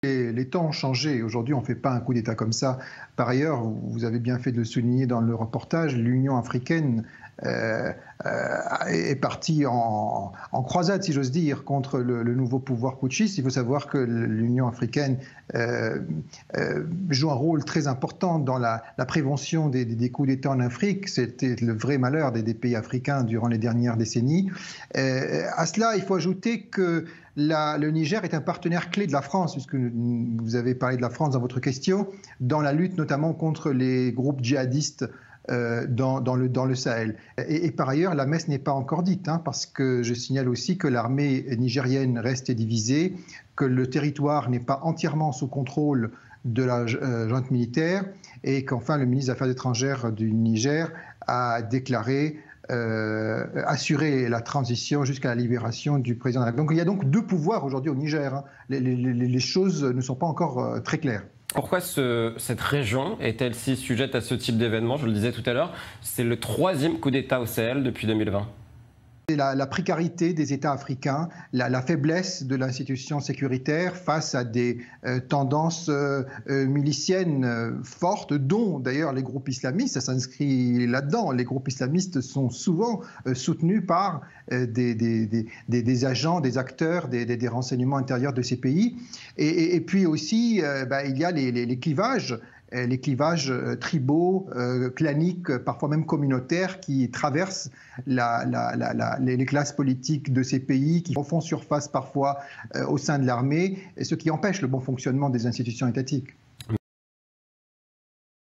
Les temps ont changé. Aujourd'hui, on ne fait pas un coup d'État comme ça. Par ailleurs, vous avez bien fait de le souligner dans le reportage, l'Union africaine est partie en croisade, si j'ose dire, contre le nouveau pouvoir putschiste. Il faut savoir que l'Union africaine joue un rôle très important dans la prévention des coups d'État en Afrique. C'était le vrai malheur des pays africains durant les dernières décennies. À cela, il faut ajouter que le Niger est un partenaire clé de la France, puisque vous avez parlé de la France dans votre question, dans la lutte notamment contre les groupes djihadistes dans le Sahel. Et par ailleurs, la messe n'est pas encore dite, parce que je signale aussi que l'armée nigérienne reste divisée, que le territoire n'est pas entièrement sous contrôle de la junte militaire, et qu'enfin le ministre des Affaires étrangères du Niger a déclaré assurer la transition jusqu'à la libération du président de la République. Donc il y a donc deux pouvoirs aujourd'hui au Niger. Les choses ne sont pas encore très claires. Pourquoi cette région est-elle si sujette à ce type d'événement? Je le disais tout à l'heure, c'est le 3e coup d'État au Sahel depuis 2020. La précarité des États africains, la faiblesse de l'institution sécuritaire face à des tendances miliciennes fortes, dont d'ailleurs les groupes islamistes, ça s'inscrit là-dedans. Les groupes islamistes sont souvent soutenus par des agents, des acteurs, des renseignements intérieurs de ces pays. Et puis aussi, il y a les clivages. Les clivages tribaux, claniques, parfois même communautaires, qui traversent les classes politiques de ces pays, qui font surface parfois au sein de l'armée, ce qui empêche le bon fonctionnement des institutions étatiques.